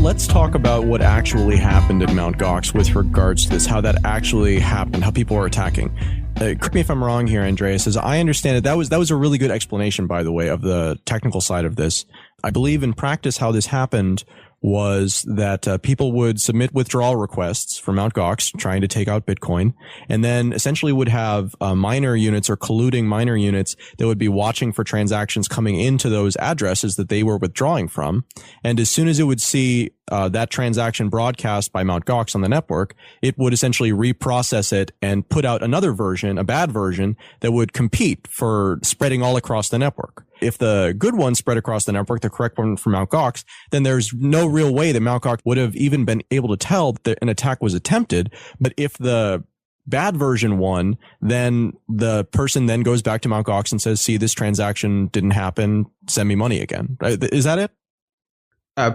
let's talk about what actually happened at Mt. Gox with regards to this, how that actually happened, how people were attacking. Correct me if I'm wrong here, Andreas. As I understand it, that was a really good explanation, by the way, of the technical side of this. I believe in practice how this happened was that people would submit withdrawal requests for Mt. Gox trying to take out Bitcoin, and then essentially would have miner units or colluding miner units that would be watching for transactions coming into those addresses that they were withdrawing from. And as soon as it would see that transaction broadcast by Mt. Gox on the network, it would essentially reprocess it and put out another version, a bad version, that would compete for spreading all across the network. If the good one spread across the network, the correct one from Mt. Gox, then there's no real way that Mt. Gox would have even been able to tell that an attack was attempted. But if the bad version won, then the person then goes back to Mt. Gox and says, see, this transaction didn't happen, send me money again. Is that it?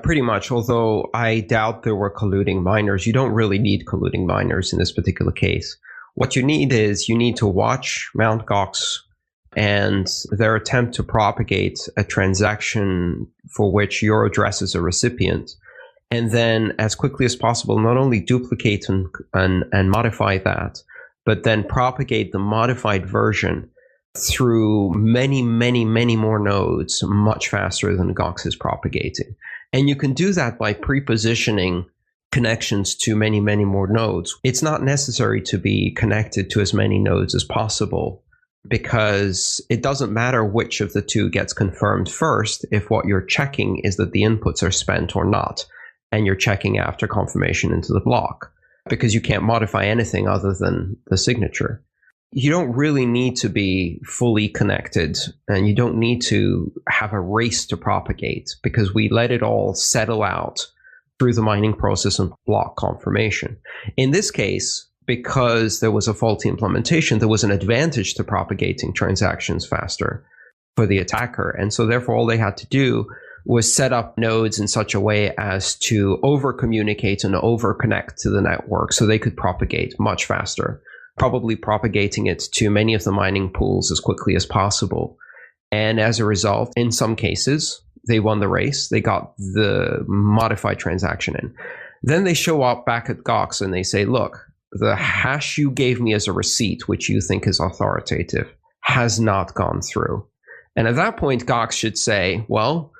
Pretty much, although I doubt there were colluding miners. You don't really need colluding miners in this particular case. What you need to watch Mt. Gox and their attempt to propagate a transaction for which your address is a recipient, and then as quickly as possible not only duplicate and modify that, but then propagate the modified version through many more nodes much faster than Gox is propagating. And you can do that by pre-positioning connections to many more nodes. It's not necessary to be connected to as many nodes as possible, because it doesn't matter which of the two gets confirmed first if what you're checking is that the inputs are spent or not, and you're checking after confirmation into the block, because you can't modify anything other than the signature. You don't really need to be fully connected, and you don't need to have a race to propagate, because we let it all settle out through the mining process and block confirmation. In this case, because there was a faulty implementation, there was an advantage to propagating transactions faster for the attacker. And so therefore, all they had to do was set up nodes in such a way as to over-communicate and over-connect to the network so they could propagate much faster, probably propagating it to many of the mining pools as quickly as possible. And as a result, in some cases, they won the race. They got the modified transaction in. Then they show up back at Gox and they say, look, the hash you gave me as a receipt, which you think is authoritative, has not gone through. And at that point, Gox should say, well,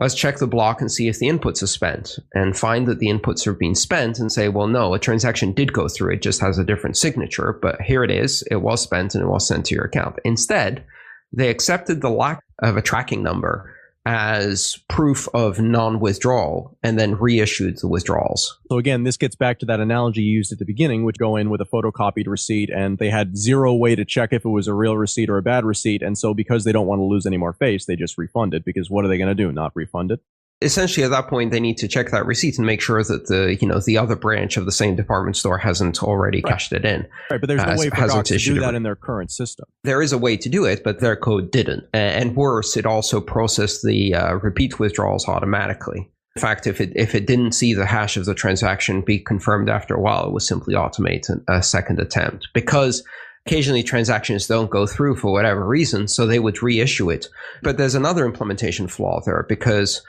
let's check the block and see if the inputs are spent, and find that the inputs are being spent and say, well, no, a transaction did go through. It just has a different signature, but here it is. It was spent and it was sent to your account. Instead, they accepted the lack of a tracking number as proof of non-withdrawal and then reissued the withdrawals. So again, this gets back to that analogy you used at the beginning, which go in with a photocopied receipt, and they had zero way to check if it was a real receipt or a bad receipt. And so because they don't want to lose any more face, they just refund it, because what are they going to do? Not refund it? Essentially, at that point, they need to check that receipt and make sure that the other branch of the same department store hasn't already cashed it in. Right, but there's no way for Gox to do that in their current system. There is a way to do it, but their code didn't. And worse, it also processed the repeat withdrawals automatically. In fact, if it didn't see the hash of the transaction be confirmed after a while, it would simply automate a second attempt, because occasionally transactions don't go through for whatever reason, so they would reissue it. But there's another implementation flaw there, because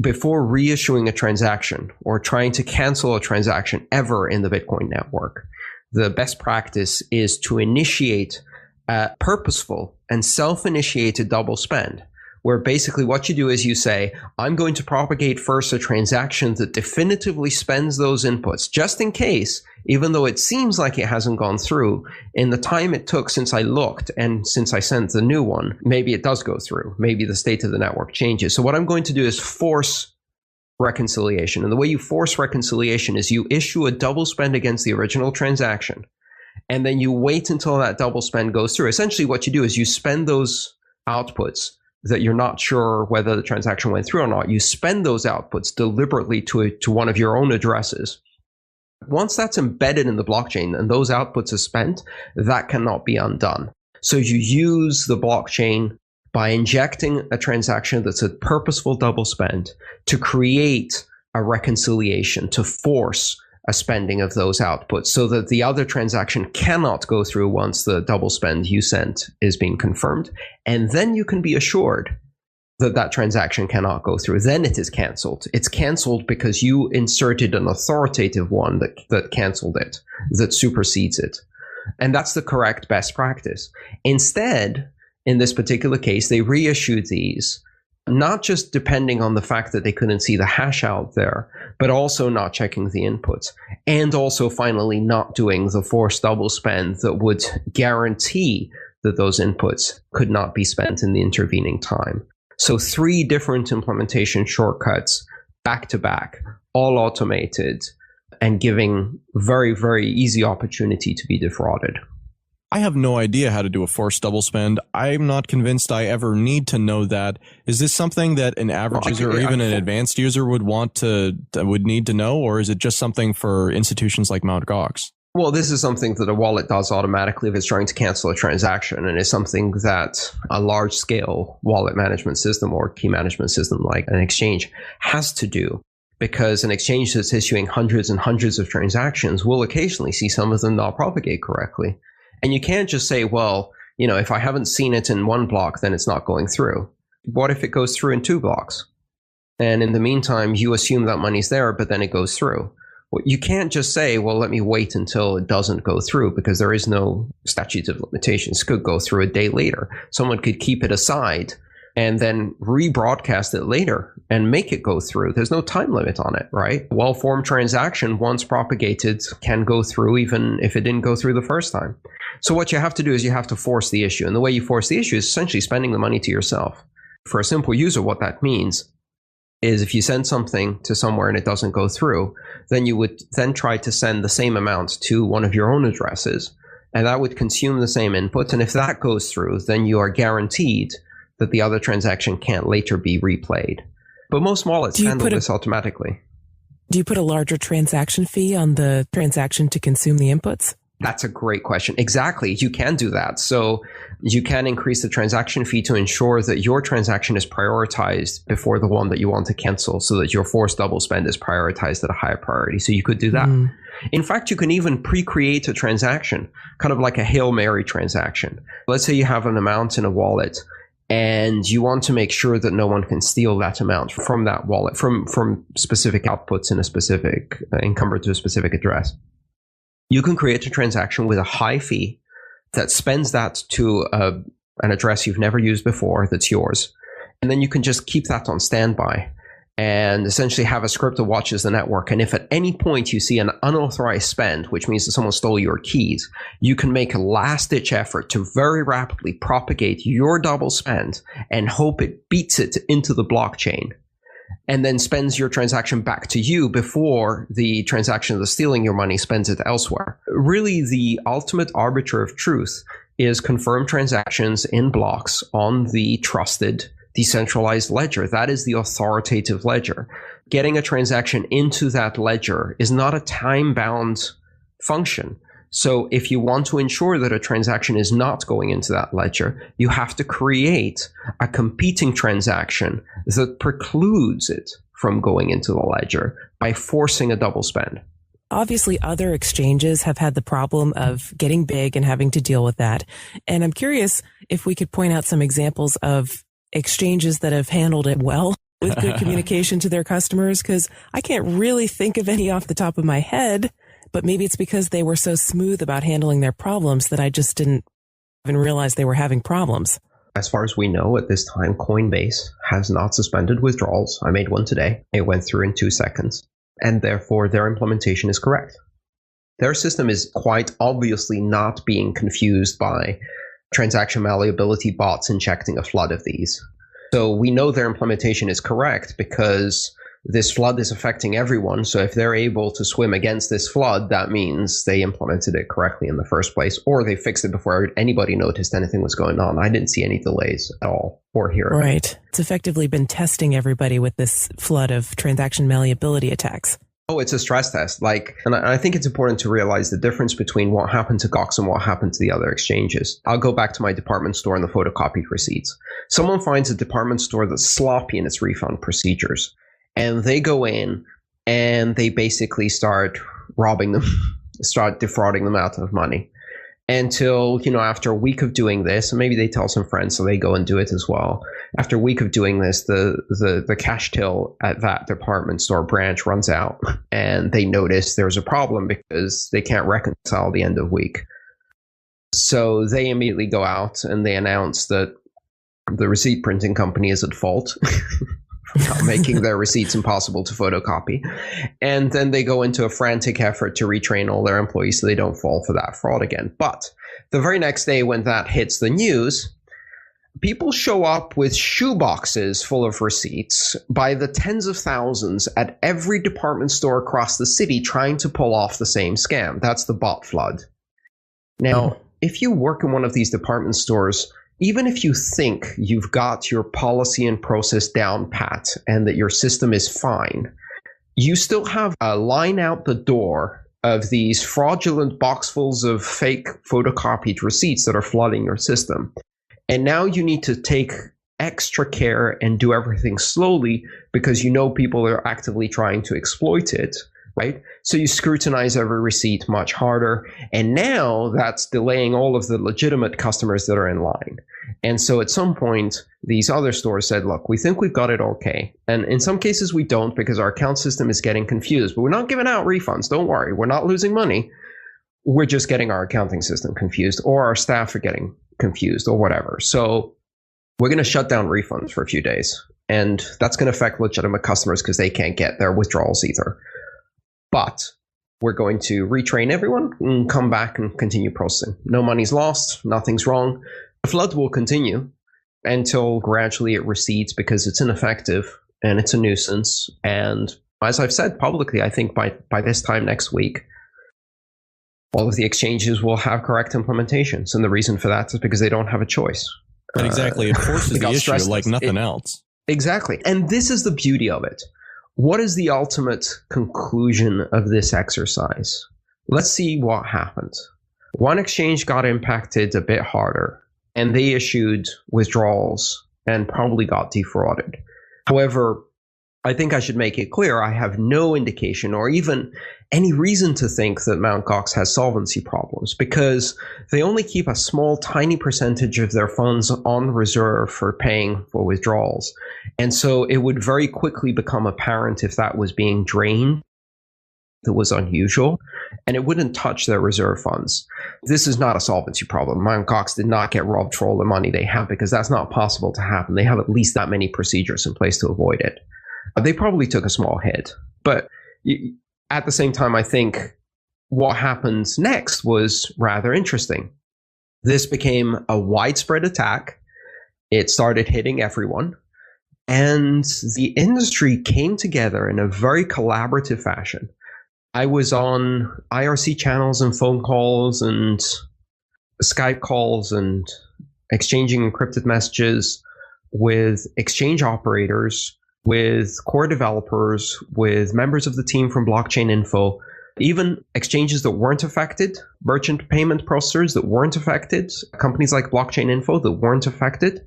before reissuing a transaction or trying to cancel a transaction ever in the Bitcoin network, the best practice is to initiate a purposeful and self-initiated double spend, where basically what you do is you say, I'm going to propagate first a transaction that definitively spends those inputs, just in case, even though it seems like it hasn't gone through, in the time it took since I looked and since I sent the new one, maybe it does go through. Maybe the state of the network changes. So what I'm going to do is force reconciliation. And the way you force reconciliation is you issue a double spend against the original transaction, and then you wait until that double spend goes through. Essentially what you do is you spend those outputs that you're not sure whether the transaction went through or not. You spend those outputs deliberately to one of your own addresses. Once that's embedded in the blockchain and those outputs are spent, that cannot be undone. So you use the blockchain by injecting a transaction that's a purposeful double spend to create a reconciliation, to force a spending of those outputs so that the other transaction cannot go through once the double spend you sent is being confirmed. And then you can be assured that transaction cannot go through. Then it is canceled. It's canceled because you inserted an authoritative one that canceled it, that supersedes it. And that's the correct best practice. Instead, in this particular case, they reissued these, not just depending on the fact that they couldn't see the hash out there, but also not checking the inputs. And also finally not doing the forced double spend that would guarantee that those inputs could not be spent in the intervening time. So 3 different implementation shortcuts back to back, all automated, and giving very, very easy opportunity to be defrauded. I have no idea how to do a forced double spend. I'm not convinced I ever need to know that. Is this something that an average user or even an advanced user would need to know, or is it just something for institutions like Mt. Gox? Well, this is something that a wallet does automatically if it's trying to cancel a transaction, and it's something that a large-scale wallet management system or key management system like an exchange has to do, because an exchange that's issuing hundreds and hundreds of transactions will occasionally see some of them not propagate correctly. And you can't just say, well, if I haven't seen it in 1 block, then it's not going through. What if it goes through in 2 blocks? And in the meantime, you assume that money's there, but then it goes through. Well, you can't just say, well, let me wait until it doesn't go through, because there is no statute of limitations. It could go through a day later. Someone could keep it aside and then rebroadcast it later and make it go through. There's no time limit on it, right? Well-formed transaction, once propagated, can go through even if it didn't go through the first time. So what you have to do is you have to force the issue. And the way you force the issue is essentially spending the money to yourself. For a simple user, what that means is if you send something to somewhere and it doesn't go through, then you would then try to send the same amount to one of your own addresses, and that would consume the same input. And if that goes through, then you are guaranteed that the other transaction can't later be replayed. But most wallets handle this automatically. Do you put a larger transaction fee on the transaction to consume the inputs? That's a great question. Exactly. You can do that. So you can increase the transaction fee to ensure that your transaction is prioritized before the one that you want to cancel, so that your forced double spend is prioritized at a higher priority. So you could do that. In fact, you can even pre-create a transaction, kind of like a Hail Mary transaction. Let's say you have an amount in a wallet and you want to make sure that no one can steal that amount from that wallet, from specific outputs in a specific, encumbered to a specific address. You can create a transaction with a high fee that spends that to an address you've never used before that's yours. And then you can just keep that on standby and essentially have a script that watches the network. And if at any point you see an unauthorized spend, which means that someone stole your keys, you can make a last-ditch effort to very rapidly propagate your double spend and hope it beats it into the blockchain, and then spends your transaction back to you before the transaction that's stealing your money spends it elsewhere. Really, the ultimate arbiter of truth is confirmed transactions in blocks on the trusted decentralized ledger. That is the authoritative ledger. Getting a transaction into that ledger is not a time-bound function. So if you want to ensure that a transaction is not going into that ledger, you have to create a competing transaction that precludes it from going into the ledger by forcing a double spend. Obviously, other exchanges have had the problem of getting big and having to deal with that. And I'm curious if we could point out some examples of exchanges that have handled it well with good communication to their customers, because I can't really think of any off the top of my head. But maybe it's because they were so smooth about handling their problems that I just didn't even realize they were having problems. As far as we know at this time, Coinbase has not suspended withdrawals. I made one today. It went through in 2 seconds. And therefore, their implementation is correct. Their system is quite obviously not being confused by transaction malleability bots injecting a flood of these. So we know their implementation is correct because this flood is affecting everyone. So if they're able to swim against this flood, that means they implemented it correctly in the first place, or they fixed it before anybody noticed anything was going on. I didn't see any delays at all or hear of it. Right. It's effectively been testing everybody with this flood of transaction malleability attacks. Oh, it's a stress test. And I think it's important to realize the difference between what happened to Gox and what happened to the other exchanges. I'll go back to my department store and the photocopied receipts. Someone finds a department store that's sloppy in its refund procedures, and they go in and they basically start robbing them, start defrauding them out of money. until, after a week of doing this, and maybe they tell some friends so they go and do it as well. After a week of doing this, the cash till at that department store branch runs out, and they notice there's a problem because they can't reconcile the end of week. So they immediately go out and they announce that the receipt printing company is at fault for making their receipts impossible to photocopy. And then they go into a frantic effort to retrain all their employees so they don't fall for that fraud again. But the very next day when that hits the news, people show up with shoeboxes full of receipts by the tens of thousands at every department store across the city trying to pull off the same scam. That's the bot flood. Now, if you work in one of these department stores, even if you think you've got your policy and process down pat and that your system is fine, you still have a line out the door of these fraudulent boxfuls of fake photocopied receipts that are flooding your system. And now you need to take extra care and do everything slowly because people are actively trying to exploit it, right? So you scrutinize every receipt much harder. And now that's delaying all of the legitimate customers that are in line. And so at some point, these other stores said, look, we think we've got it okay. And in some cases, we don't because our account system is getting confused. But we're not giving out refunds. Don't worry. We're not losing money. We're just getting our accounting system confused, or our staff are getting confused, or whatever. So we're going to shut down refunds for a few days. And that's going to affect legitimate customers because they can't get their withdrawals either. But we're going to retrain everyone and come back and continue processing. No money's lost. Nothing's wrong. The flood will continue until gradually it recedes because it's ineffective and it's a nuisance. And as I've said publicly, I think by this time next week, all of the exchanges will have correct implementations. And the reason for that is because they don't have a choice. And exactly. It forces the issue like nothing else. Exactly. And this is the beauty of it. What is the ultimate conclusion of this exercise? Let's see what happened. One exchange got impacted a bit harder, and they issued withdrawals and probably got defrauded. However, I think I should make it clear I have no indication or even any reason to think that Mt. Gox has solvency problems because they only keep a small, tiny percentage of their funds on reserve for paying for withdrawals. And so it would very quickly become apparent if that was being drained. That was unusual, and it wouldn't touch their reserve funds. This is not a solvency problem. Mt. Gox did not get robbed for all the money they have because that's not possible to happen. They have at least that many procedures in place to avoid it. They probably took a small hit, but at the same time, I think what happens next was rather interesting. This became a widespread attack. It started hitting everyone, and the industry came together in a very collaborative fashion. I was on IRC channels and phone calls and Skype calls and exchanging encrypted messages with exchange operators, with core developers, with members of the team from Blockchain Info, even exchanges that weren't affected, merchant payment processors that weren't affected, companies like Blockchain Info that weren't affected.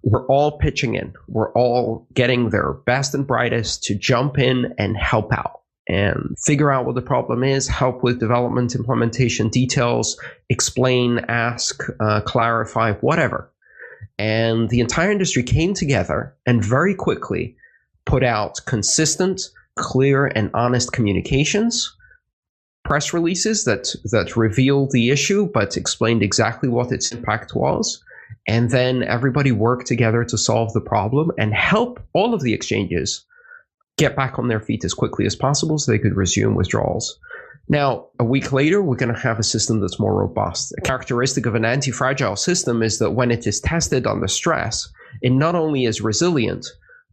We're all pitching in. We're all getting their best and brightest to jump in and help out and figure out what the problem is, help with development, implementation details, explain, ask, clarify, whatever. And the entire industry came together and very quickly put out consistent, clear, and honest communications, press releases that revealed the issue but explained exactly what its impact was. And then everybody worked together to solve the problem and help all of the exchanges get back on their feet as quickly as possible so they could resume withdrawals. Now, a week later, we're going to have a system that's more robust. A characteristic of an anti-fragile system is that when it is tested under stress, it not only is resilient,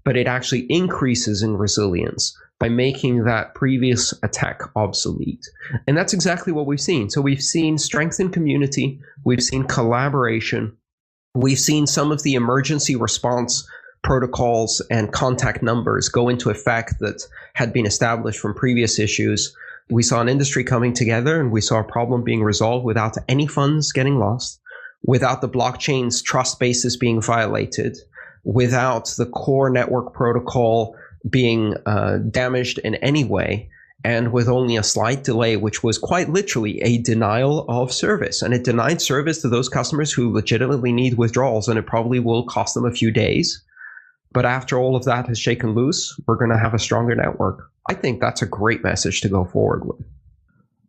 but it actually increases in resilience by making that previous attack obsolete. And that's exactly what we've seen. So we've seen strength in community, we've seen collaboration, we've seen some of the emergency response protocols and contact numbers go into effect that had been established from previous issues. We saw an industry coming together and we saw a problem being resolved without any funds getting lost, without the blockchain's trust basis being violated, without the core network protocol being damaged in any way. and with only a slight delay, which was quite literally a denial of service. And it denied service to those customers who legitimately need withdrawals, and it probably will cost them a few days. But after all of that has shaken loose, we're going to have a stronger network. I think that's a great message to go forward with.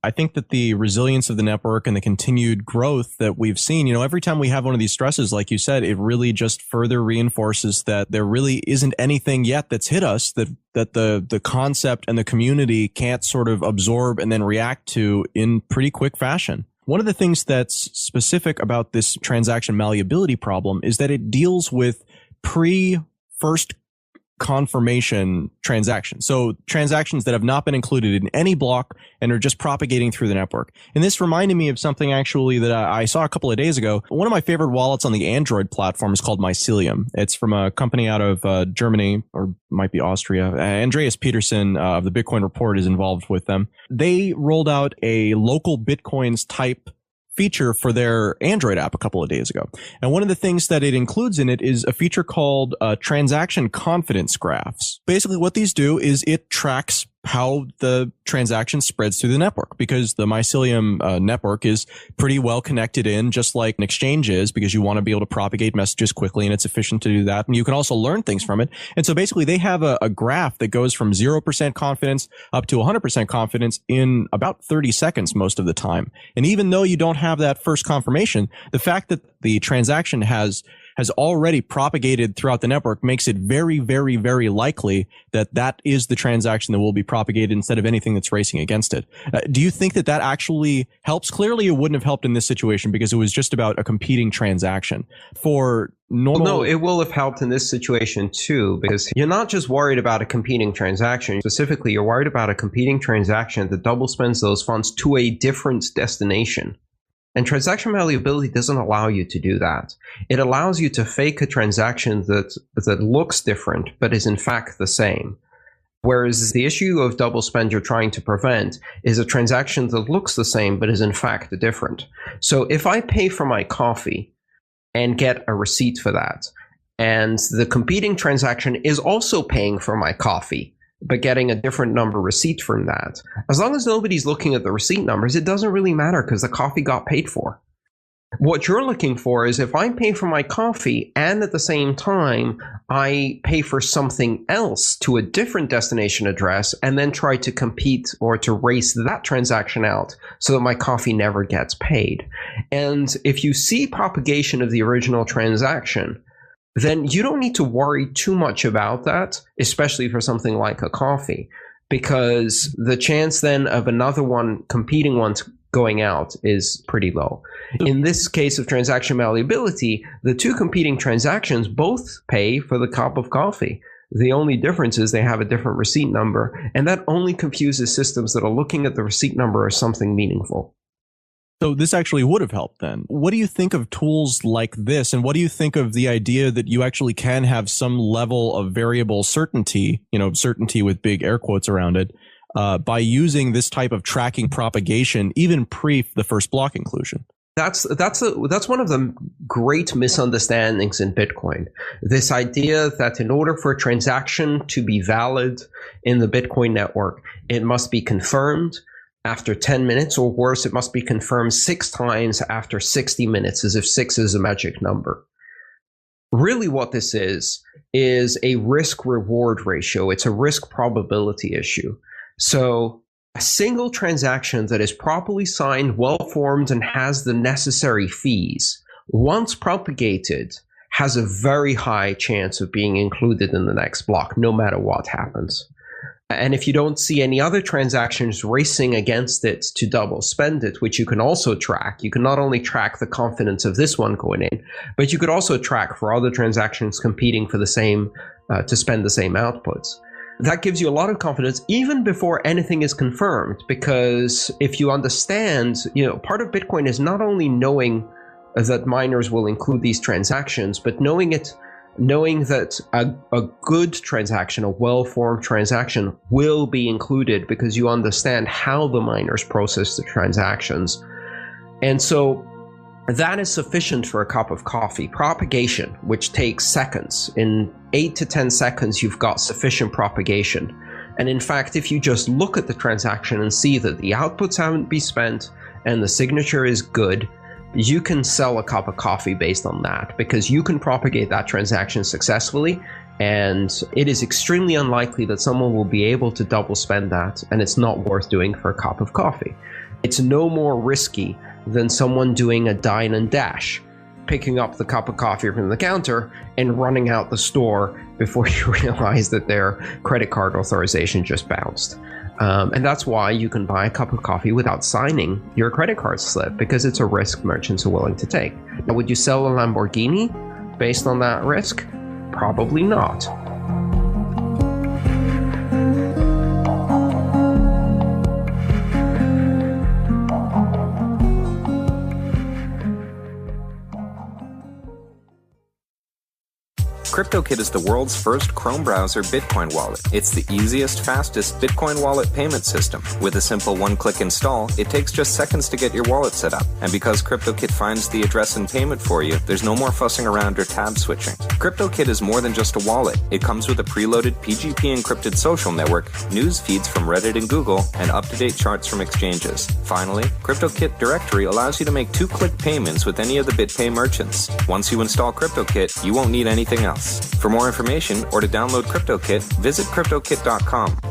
I think that the resilience of the network and the continued growth that we've seen, every time we have one of these stresses, like you said, it really just further reinforces that there really isn't anything yet that's hit us that the concept and the community can't sort of absorb and then react to in pretty quick fashion. One of the things that's specific about this transaction malleability problem is that it deals with first confirmation transactions. So transactions that have not been included in any block and are just propagating through the network. And this reminded me of something actually that I saw a couple of days ago. One of my favorite wallets on the Android platform is called Mycelium. It's from a company out of Germany, or might be Austria. Andreas Peterson of the Bitcoin Report is involved with them. They rolled out a local Bitcoins type feature for their Android app a couple of days ago. And one of the things that it includes in it is a feature called transaction confidence graphs. Basically what these do is it tracks how the transaction spreads through the network, because the Mycelium network is pretty well connected in, just like an exchange is, because you want to be able to propagate messages quickly, and it's efficient to do that. And you can also learn things from it. And so basically they have a graph that goes from 0% confidence up to 100% confidence in about 30 seconds most of the time. And even though you don't have that first confirmation, the fact that the transaction has already propagated throughout the network makes it very, very, very likely that that is the transaction that will be propagated instead of anything that's racing against it. Do you think that that actually helps? Clearly, it wouldn't have helped in this situation because it was just about a competing transaction. For normal... No, it will have helped in this situation too, because you're not just worried about a competing transaction. Specifically, you're worried about a competing transaction that double spends those funds to a different destination. And transaction malleability doesn't allow you to do that. It allows you to fake a transaction that looks different, but is in fact the same. Whereas the issue of double spend you're trying to prevent is a transaction that looks the same, but is in fact different. So if I pay for my coffee and get a receipt for that, and the competing transaction is also paying for my coffee, but getting a different number receipt from that, as long as nobody's looking at the receipt numbers, it doesn't really matter because the coffee got paid for. What you're looking for is if I pay for my coffee and at the same time I pay for something else to a different destination address and then try to compete or to race that transaction out so that my coffee never gets paid. And if you see propagation of the original transaction, then you don't need to worry too much about that, especially for something like a coffee, because the chance then of another one, competing ones going out is pretty low. In this case of transaction malleability, the two competing transactions both pay for the cup of coffee. The only difference is they have a different receipt number, and that only confuses systems that are looking at the receipt number as something meaningful. So this actually would have helped then. What do you think of tools like this? And what do you think of the idea that you actually can have some level of variable certainty, certainty with big air quotes around it, by using this type of tracking propagation, even pre the first block inclusion? That's one of the great misunderstandings in Bitcoin. This idea that in order for a transaction to be valid in the Bitcoin network, it must be confirmed after 10 minutes, or worse, it must be confirmed 6 times after 60 minutes, as if 6 is a magic number. Really what this is a risk-reward ratio. It's a risk probability issue. So a single transaction that is properly signed, well-formed, and has the necessary fees, once propagated, has a very high chance of being included in the next block, no matter what happens. And if you don't see any other transactions racing against it to double spend it, which you can also track, you can not only track the confidence of this one going in, but you could also track for other transactions competing for the same, to spend the same outputs. That gives you a lot of confidence even before anything is confirmed, because if you understand, part of Bitcoin is not only knowing that miners will include these transactions, but knowing that a good transaction, a well-formed transaction, will be included because you understand how the miners process the transactions. And so that is sufficient for a cup of coffee. Propagation, which takes seconds, in 8 to 10 seconds, you've got sufficient propagation. And in fact, if you just look at the transaction and see that the outputs haven't been spent and the signature is good, you can sell a cup of coffee based on that, because you can propagate that transaction successfully, and it is extremely unlikely that someone will be able to double spend that, and it's not worth doing for a cup of coffee. It's no more risky than someone doing a dine and dash, picking up the cup of coffee from the counter and running out the store before you realize that their credit card authorization just bounced. And that's why you can buy a cup of coffee without signing your credit card slip, because it's a risk merchants are willing to take. Now, would you sell a Lamborghini based on that risk? Probably not. CryptoKit is the world's first Chrome browser Bitcoin wallet. It's the easiest, fastest Bitcoin wallet payment system. With a simple one-click install, it takes just seconds to get your wallet set up. And because CryptoKit finds the address and payment for you, there's no more fussing around or tab switching. CryptoKit is more than just a wallet. It comes with a preloaded PGP encrypted social network, news feeds from Reddit and Google, and up-to-date charts from exchanges. Finally, CryptoKit Directory allows you to make two-click payments with any of the BitPay merchants. Once you install CryptoKit, you won't need anything else. For more information or to download CryptoKit, visit CryptoKit.com.